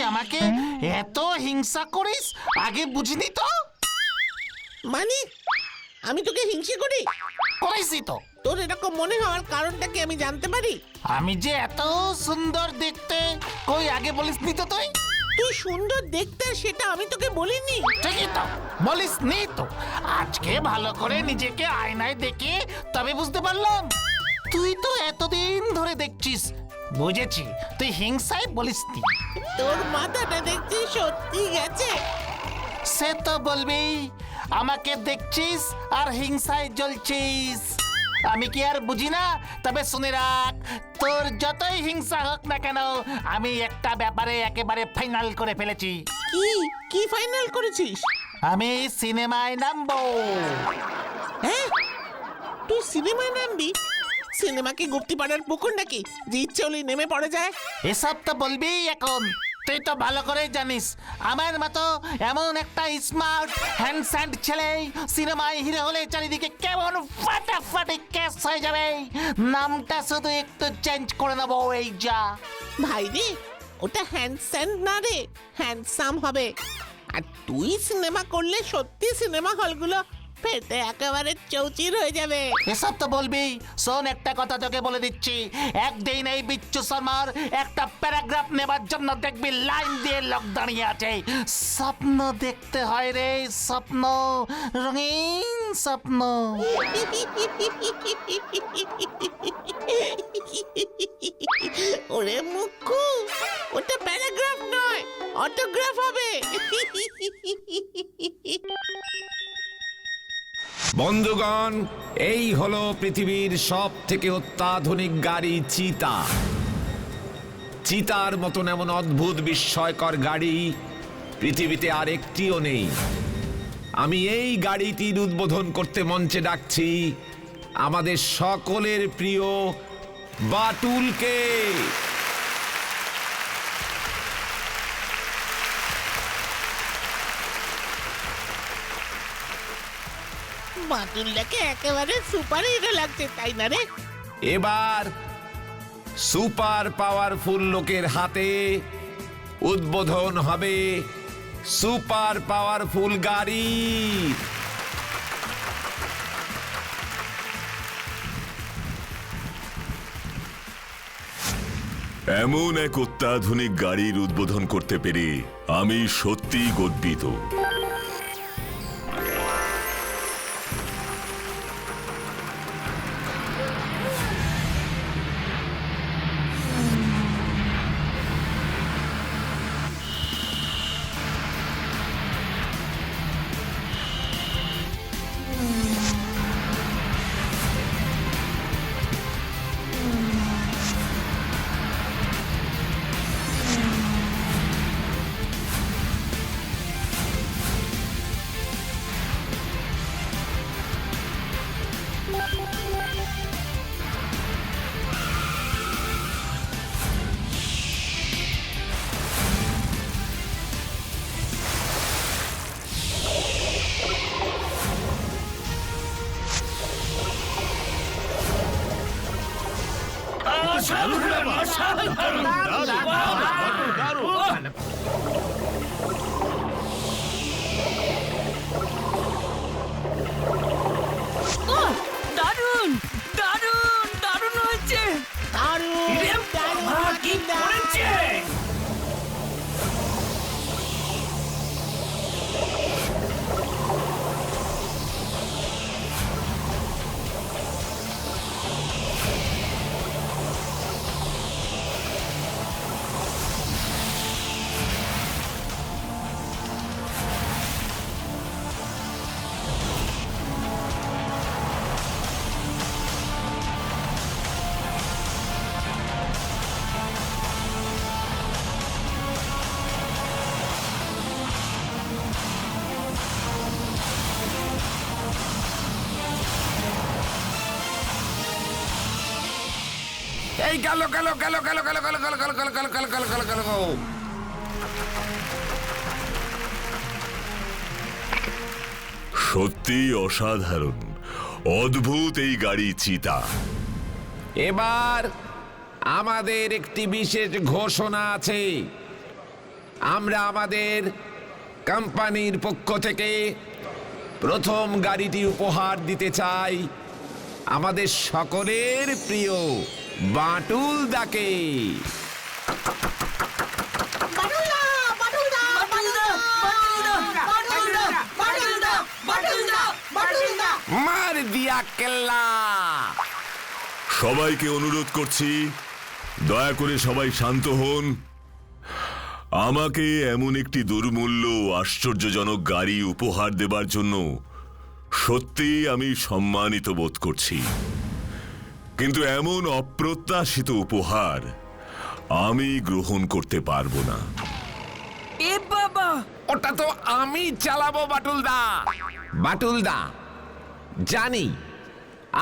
আমাকে এত হিংসা করিস? আগে বুঝিনি তো। মানে আমি তোকে হিংসে করি? করিসই তো। তোর এরকম মনে হওয়ার কারণটা কি আমি জানতে পারি? আমি যে এত সুন্দর দেখতে, কই আগে বলিসনি তো তুই? তুই সুন্দর দেখতে সেটা আমি তোকে বলিনি। ঠিকই তো, বলিসনি তো। আজকে ভালো করে নিজেকে আয়নায় দেখে তবে বুঝতে পারলাম তুই তো এতদিন ধরে দেখছিস। বুঝেছি, তুই হিংসায় বলিসনি। তোর মাথাটা দেখছি সত্যি গেছে। সে তো বলবি, আমাকে দেখছিস আর হিংসায় জ্বলছিস। আমি কি আর বুঝি না? তবে শুনে রাখ, তোর যতই হিংসা হোক না কেন, আমি একটা ব্যাপারে একেবারে ফাইনাল করে ফেলেছি। কি কি ফাইনাল করেছিস? আমি সিনেমায় নামবো। হ্যাঁ, তুই সিনেমায় নামবি? সিনেমা কি গুপ্তিপাড়ার পুকুর নাকি যে ইচ্ছে হলেই নেমে পড়ে যায়? এসব তো বলবি এখন। তুই তো ভালো করে জানিস আমার মতো এমন একটা স্মার্ট হ্যান্ডস্যান্ড ছেলে সিনেমায় হিরো হলে চারিদিকে কেমন ফাটাফাটি কেস হয়ে যাবে। নামটা শুধু একটু চেঞ্জ করে নেবো, এই যা। ভাই রে, ওটা হ্যান্ডসাম না রে, হ্যান্ডসাম হবে। আর তুই সিনেমা করলে সত্যি সিনেমা হলগুলো ফেটে একেবারে চৌচির হয়ে যাবে। এসব তো বলবি। শোন, একটা কথা তোকে বলে দিচ্ছি, একদিন এই বিচ্ছু শর্মার একটা প্যারাগ্রাফ নেবার জন্য দেখবি লাইন দিয়ে লোক দাঁড়িয়ে আছে। স্বপ্ন দেখতে হয় রে, স্বপ্ন, রঙিন স্বপ্ন। ওরে মুক্কু, ওটা প্যারাগ্রাফ নয়, অটোগ্রাফ হবে। বন্ধুগণ, এই হলো পৃথিবীর সব থেকে অত্যাধুনিক গাড়ি চিতা। চিতার মতন এমন অদ্ভুত বিস্ময়কর গাড়ি পৃথিবীতে আর একটিও নেই। আমি এই গাড়িটির উদ্বোধন করতে মঞ্চে ডাকছি আমাদের সকলের প্রিয় বাটুলকে। বাটুলটাকে একেবারে সুপার হিরো লাগছে, তাই না রে? এবার সুপার পাওয়ারফুল লোকের হাতে উদ্বোধন হবে সুপার পাওয়ারফুল গাড়ি। এমন এক অত্যাধুনিক গাড়ির উদ্বোধন করতে পেরে আমি সত্যিই গর্বিত। দারুণ দারুণ দারুণ হয়েছে। দারুণ, দারুণ, কি দারুণ। করেছে? এই গেল গেল গেল গেল গেল গেল গেল গেল গেল গেল গেল গেল গেল গেল। সত্যি অসাধারণ, অদ্ভুত এই গাড়ি চিতা। এবার আমাদের একটি বিশেষ ঘোষণা আছে। আমরা আমাদের কোম্পানির পক্ষ থেকে প্রথম গাড়িটি উপহার দিতে চাই আমাদের সকলের প্রিয় বাটুলদাকে। মার দিয়া কেল্লা। সবাইকে অনুরোধ করছি, দয়া করে সবাই শান্ত হন। আমাকে এমন একটি দুর্মূল্য ও আশ্চর্যজনক গাড়ি উপহার দেবার জন্য সত্যি আমি সম্মানিত বোধ করছি, কিন্তু এমন অপ্রত্যাশিত উপহার আমি গ্রহণ করতে পারবো না। এ বাবা, ওটা তো আমি চালাবো বাটুলদা। বাটুলদা, জানি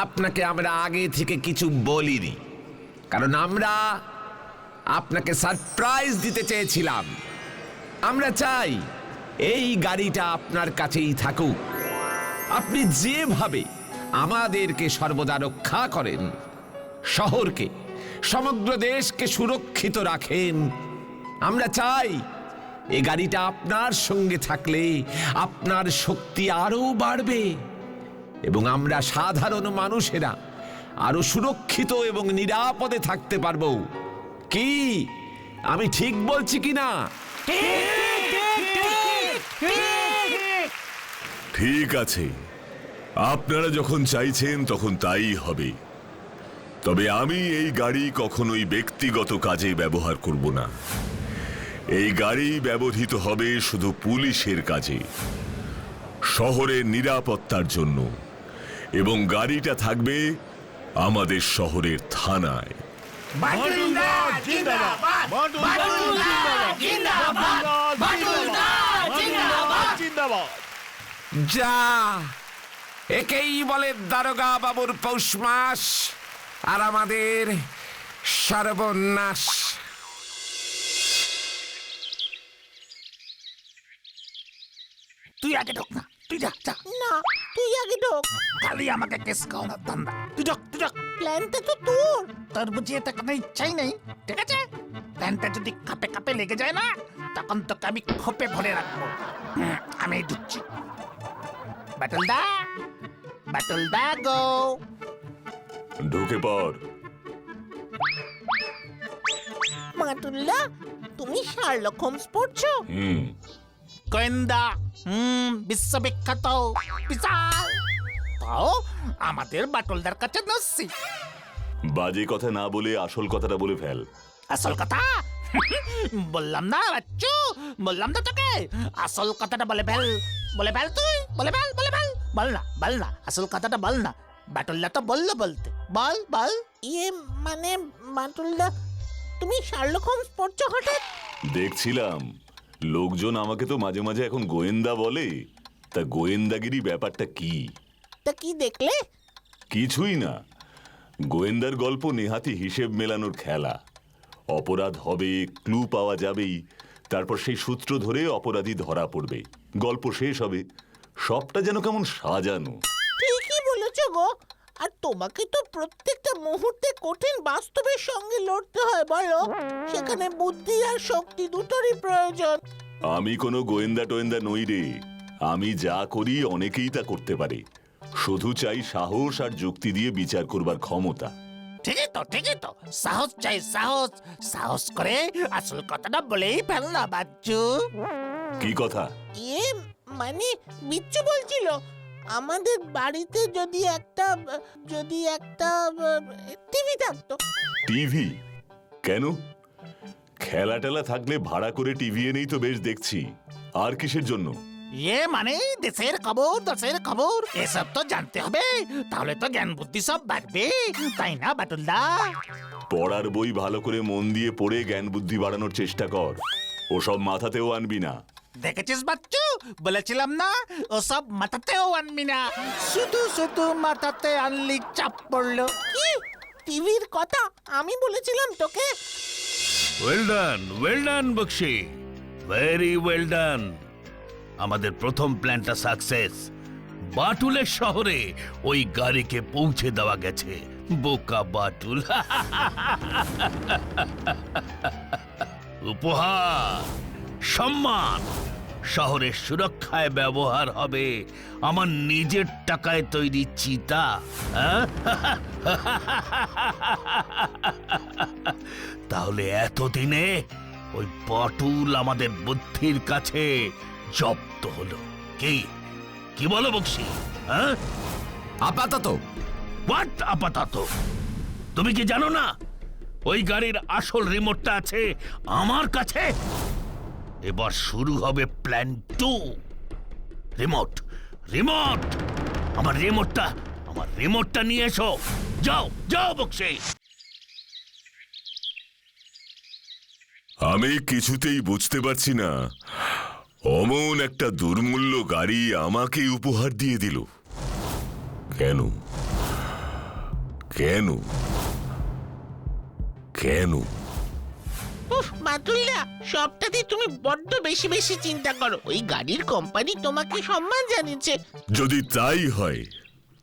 আপনাকে আমরা আগে থেকে কিছু বলিনি, কারণ আমরা আপনাকে সারপ্রাইজ দিতে চেয়েছিলাম। আমরা চাই এই গাড়িটা আপনার কাছেই থাকুক। আপনি যেভাবে আমাদেরকে সর্বদা রক্ষা করেন, শহরকে, সমগ্র দেশকে সুরক্ষিত রাখেন, আমরা চাই এই গাড়িটা আপনার সঙ্গে থাকলে আপনার শক্তি আরো বাড়বে এবং আমরা সাধারণ মানুষেরা আরো সুরক্ষিত এবং নিরাপদে থাকতে পারবো। কি আমি ঠিক বলছি কিনা? ঠিক আছে, আপনারা যখন চাইছেন তখন তাই হবে। তবে আমি এই গাড়ি কখনোই ব্যক্তিগত কাজে ব্যবহার করব না। এই গাড়ি ব্যবহৃত হবে শুধু পুলিশের কাজে, শহরের নিরাপত্তার জন্য, এবং গাড়িটা থাকবে আমাদের শহরের থানায়। যা, একেই বলে দারোগা বাবুর পৌষ মাস আর আমাদের সর্বনাশ। তুই আগে ঢোক না, তুই যা যা। না, তুই আগে ঢোক। খালি আমাকে কেস খাওয়ানোর ধান্দা। তুই ঢোক, তুই ঢোক। প্ল্যানটা তো তোর। তোর বুঝিয়ে তো কোনো ইচ্ছাই নেই, ঠিক আছে? প্যান্টটা যদি কাপে কাপে লেগে যায় না, তখন তোকে আমি খোপে ভরে রাখবো। আমি ঢুকছি। বাটুলদা, বাটুলদা গো। ঢুকে পড়। বাটুলদা, তুমি শার্লক হোমস পড়ছো? গোয়েন্দা, বিশ্ববিখ্যাত, বিশাল। তাও আমাদের বাটুলদার কাছে নস্যি। বাজে কথা না বলে আসল কথাটা বলে ফেল। আসল কথা বললাম না বাচ্চু, বললাম তো তোকে আসল কথাটা বলে ফেল। বলে ফেল, তুই বলে ফেল, বলে ফেল। বল না, বল না, আসল কথাটা বল না। বাটুলদা তো বললো বলতে, বল বল। ইয়ে মানে বাটুলদা, তুমি শার্লক হোমস পড়ছো হঠাৎ? দেখছিলাম লোকজন আমাকে তো মাঝে মাঝে এখন গোয়েন্দা বলে। তা গোয়েন্দাগিরি ব্যাপারটা কি? তা কি দেখলে? কিছুই না, গোয়েন্দার গল্প নেহাতি হিসেব মেলানোর খেলা। অপরাধ হবে, ক্লু পাওয়া যাবেই, তারপর সেই সূত্র ধরে অপরাধী ধরা পড়বে, গল্প শেষ হবে। সবটা যেন কেমন সাজানো। ঠিকই বলেছো গো। আর তোমাকে তো প্রত্যেকটা মুহূর্তে কঠিন বাস্তবের সঙ্গে লড়তে হয়, বলো? সেখানে বুদ্ধি আর শক্তি দুটোরই প্রয়োজন। আমি কোনো গোয়েন্দা টোয়েন্দা নই রে। আমি যা করি অনেকেই তা করতে পারে, শুধু চাই সাহস আর যুক্তি দিয়ে বিচার করবার ক্ষমতা। ঠিকই তো, ঠিকই তো। সাহস চাই, সাহস। সাহস করে আসল কথাটা বলেই ফেল না বাচ্চু। কি কথা? ইয়ে মানে বিচ্ছু বলছিল আমাদের বাড়িতে যদি একটা টিভি থাকতো। টিভি? কেন? খেলা টেলা থাকলে ভাড়া করে টিভি এনেই তো বেশ দেখছি। আর কিসের জন্য? ইয়ে মানে দেশের খবর, দেশের খবর এসব তো জানতে হবে, তাহলে তো জ্ঞান বুদ্ধি সব বাড়বে, তাই না বাটুলদা? পড়ার বই ভালো করে মন দিয়ে পড়ে জ্ঞান বুদ্ধি বাড়ানোর চেষ্টা কর, ওসব মাথাতেও আনবি না। দেখেছিস বাচ্চু, বলেছিলাম না ওসব মাথাতেও আনবি না, শুধু শুধু মাথাতে আনলি চাপ পড়লো। কি টিভির কথা আমি বলেছিলাম তোকে? Well done Bakshi, very well done. আমাদের প্রথম প্ল্যানটা সাকসেস। বাটুলের শহরে ওই গাড়িকে পৌঁছে দেওয়া গেছে। বোকা বাটুল। উপহার সম্মান, শহরের সুরক্ষায় ব্যবহার হবে আমার নিজের টাকায় তৈরি চিতা। হ্যাঁ? তাহলে এতদিনে ওই বাটুল আমাদের বুদ্ধির কাছে জব্দ হলো। কি কি বলো বক্সি? হ্যাঁ, আপাতত হোয়াট আপাতত? তুমি কি জানো না ওই গাড়ির আসল রিমোটটা আছে আমার কাছে? এবার শুরু হবে প্ল্যান 2। রিমোট, রিমোট, আমার রিমোটটা নিয়ে এসো। যাও যাও বক্সি। আমি কিছুতেই বুঝতে পারছি না অমন একটা দুর্মূল্য গাড়ি আমাকে উপহার দিয়ে দিল কেন? কেন? কেন? উফ বাটুলদা, সবটাতে তুমি বড্ড বেশি বেশি চিন্তা করো। ওই গাড়ির কোম্পানি তোমাকে সম্মান জানিয়েছে। যদি তাই হয়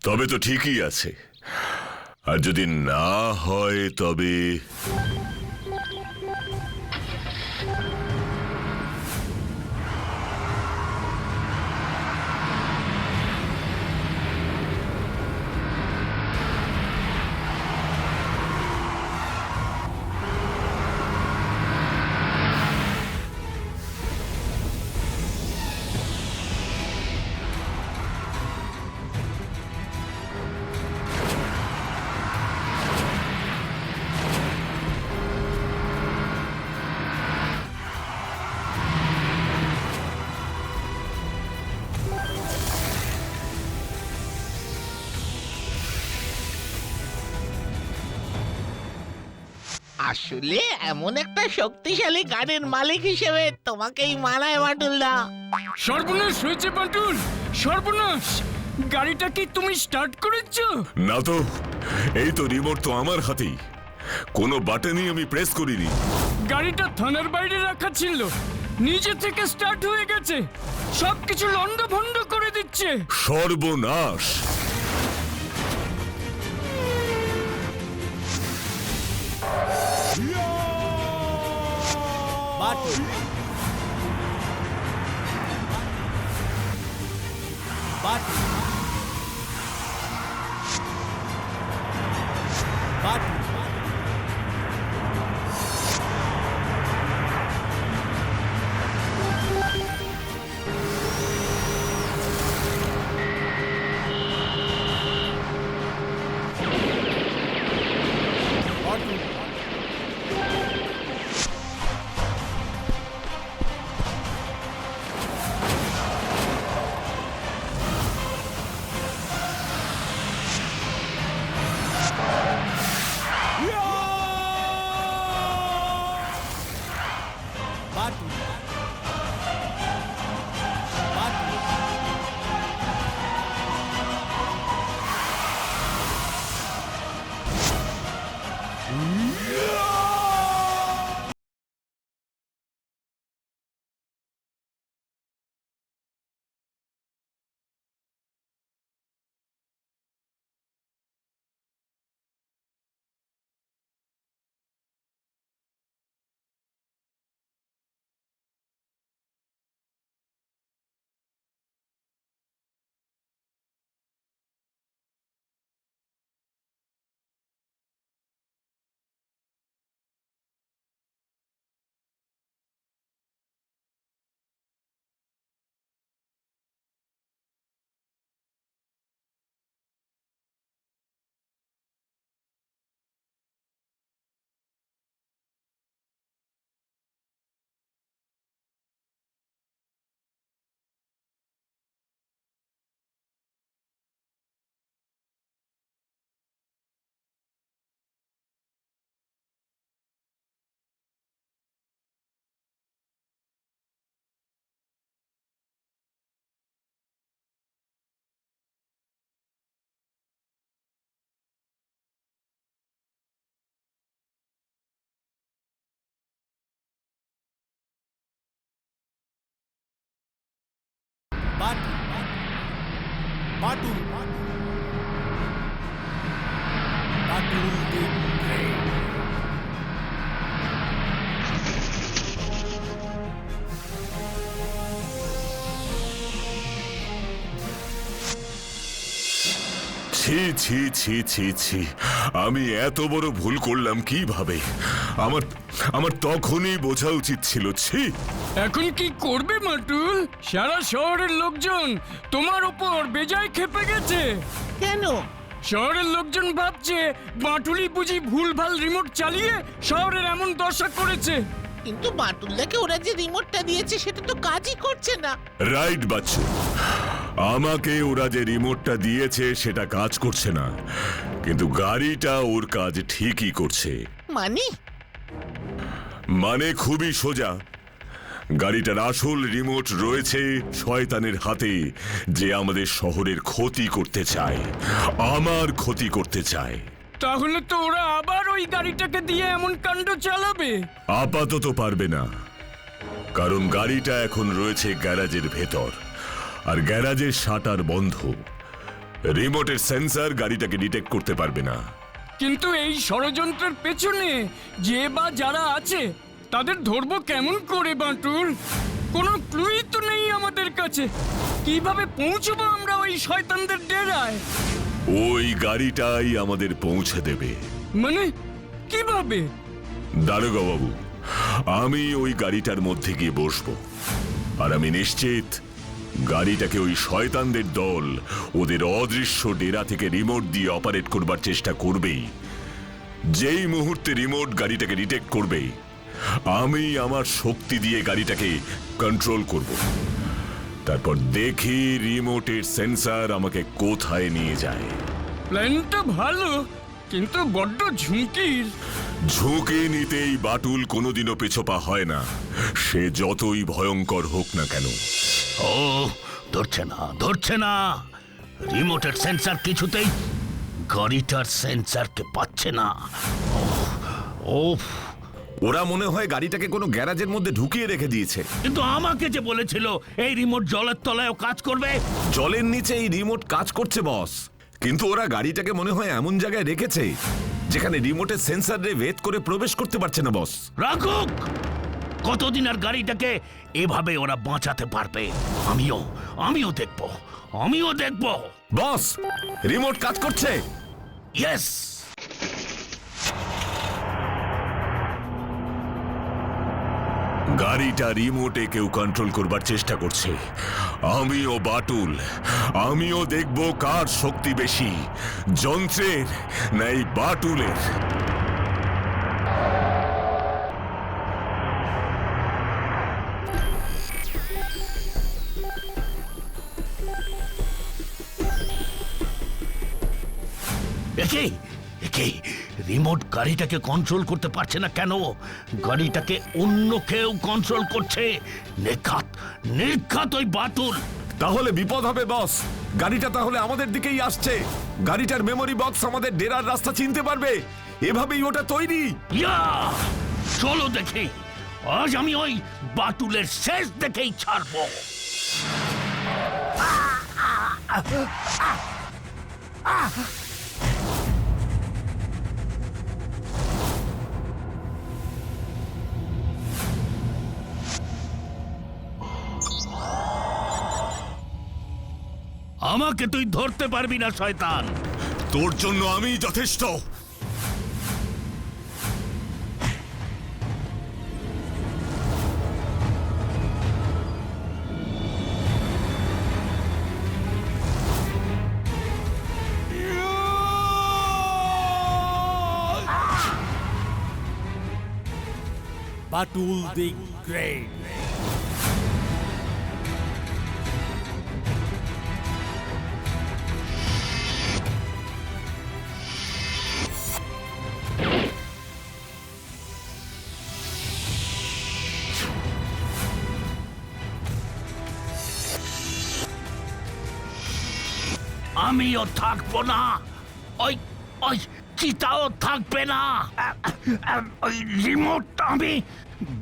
তবে তো ঠিকই আছে, আর যদি না হয় তবে আসলে এমন একটা শক্তিশালী গাড়ির মালিক হিসেবে তোমাকেই মানায় বাটুলদা। সর্বনাশ হয়েছে বাটুল, সর্বনাশ! গাড়িটা কি তুমি স্টার্ট করেছো? না তো, এই তো রিমোট তো আমার হাতেই, কোনো বাটনই আমি প্রেস করিনি। গাড়িটা থানার বাইরে রাখা ছিল, নিজে থেকে স্টার্ট হয়ে গেছে, সবকিছু লন্ডভন্ড করে দিচ্ছে। সর্বনাশ! Batul Batul Batul Batul Batul Batul Batul Batul the Great। ছি ছি ছি ছি ছি, আমি এত বড় ভুল করলাম কিভাবে? আমার আমার তখনই বোঝা উচিত ছিল। ছি। এখন কি করবে মাটুল? সারা শহরের লোকজন তোমার ওপর বেজায় ক্ষেপে গেছে। কেন? শহরের লোকজন ভাবছে বাটুলি বুঝি ভুলভাল রিমোট চালিয়ে শহরের এমন দশা করেছে। কিন্তু বাটুলদাকে ওরা যে রিমোটটা দিয়েছে সেটা তো কাজই করছে না। রাইট বাচ্চু, আমাকে ওরা যে রিমোটটা দিয়েছে সেটা কাজ করছে না, কিন্তু গাড়িটা ওর কাজ ঠিকই করছে। মানে খুবই সোজা। গাড়িটার আসল রিমোট রয়েছে শয়তানের হাতে, যে আমাদের শহরের ক্ষতি করতে চায়, আমার ক্ষতি করতে চায়। তাহলে তো ওরা আবার ওই গাড়িটাকে দিয়ে এমন কাণ্ড চালাবে। আপাতত পারবে না, কারণ গাড়িটা এখন রয়েছে গ্যারাজের ভেতর, আর গ্যারাজের শাটার বন্ধ। রিমোটের সেন্সর গাড়িটাকে ডিটেক্ট করতে পারবে না। কিন্তু এই ষড়যন্ত্রের পেছনে যে বা যারা আছে তাদের ধরবো কেমন করে বাটুল? কোনো ক্লুই তো নেই আমাদের কাছে। কিভাবে পৌঁছবো আমরা ওই শয়তানদের ডেরায়? ওই গাড়িটাই আমাদের পৌঁছে দেবে। মানে কিভাবে? দারোগা বাবু, আমি ওই গাড়িটার মধ্যে গিয়ে বসবো, আর আমি নিশ্চিত গাড়িটাকে ওই শয়তানদের দল ওদের অদৃশ্য ডেরা থেকে রিমোট দিয়ে অপারেট করবার চেষ্টা করবেই। যেই মুহূর্তে রিমোট গাড়িটাকে ডিটেক্ট করবে, আমি আমার শক্তি দিয়ে গাড়িটাকে কন্ট্রোল করব। তারপর দেখি রিমোটের সেন্সর আমাকে কোথায় নিয়ে যায়। প্ল্যানটা ভালো, কিন্তু বড্ড ঝুঁকির। ঝুঁকি নিতেই বাটুল কোনোদিনও পেছপা হয় না, সে যতই ভয়ঙ্কর হোক না কেন। ও ধরছে না, ধরছে না। রিমোটের সেন্সর কিছুতেই গাড়িটার সেন্সরকে পাচ্ছে না। ওফ, ওরা মনে হয় গাড়িটাকে কোনো গ্যারাজের মধ্যে ঢুকিয়ে রেখে দিয়েছে। কিন্তু আমাকে যে বলেছিল এই রিমোট জলের তলায়ও কাজ করবে। জলের নিচে এই রিমোট কাজ করছে বস, কিন্তু ওরা গাড়িটাকে মনে হয় এমন জায়গায় রেখেছে যেখানে রিমোটের সেন্সর রে ভেদ করে প্রবেশ করতে পারছে না বস। রাখুক, কতদিন আর গাড়িটাকে এভাবে ওরা বাঁচাতে পারবে? আমিও দেখব। বস, রিমোট কাজ করছে। ইয়েস। গাড়িটা রিমোটে কেউ কন্ট্রোল করবার চেষ্টা করছে। আমিও বাটুল, আমিও দেখব কার শক্তি বেশি, যন্ত্রের না এই বাটুলের। একে রিমোট গাড়িটাকে কন্ট্রোল করতে পারছে না কেন? গাড়িটাকে অন্য কেউ কন্ট্রোল করছে। নির্ঘাত ওই বাটুল। তাহলে বিপদ হবে বস, গাড়িটা তাহলে আমাদের দিকেই আসছে। গাড়িটার মেমোরি বক্স আমাদের ডেরার রাস্তা চিনতে পারবে, এভাবেই ওটা তৈরি। ইয়া, চলো দেখি, আজ আমি ওই বাটুলের শেষ দেখেই ছাড়বো। আমাকে তুই ধরতে পারবি না শয়তান। তোর জন্য আমি যথেষ্ট। Batul the Great. আমিও থাকবো না, ওই ওই চিতাও থাকবে না। ওই রিমোটটা আমি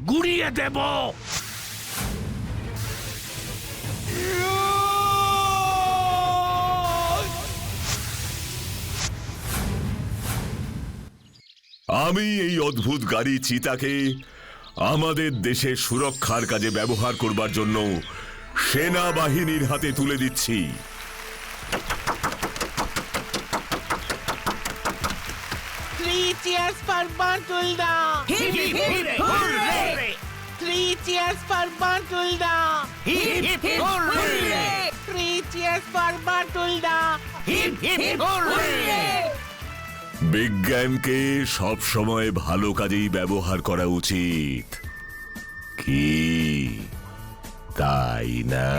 গুড়িয়ে দেব। আমি এই অদ্ভুত গাড়ি চিতাকে আমাদের দেশের সুরক্ষার কাজে ব্যবহার করবার জন্য সেনাবাহিনীর হাতে তুলে দিচ্ছি। cheers for Batulda! 3 cheers for Batulda! 3 cheers for Batulda! বিজ্ঞানকে সব সময় ভালো কাজেই ব্যবহার করা উচিত কি তাই না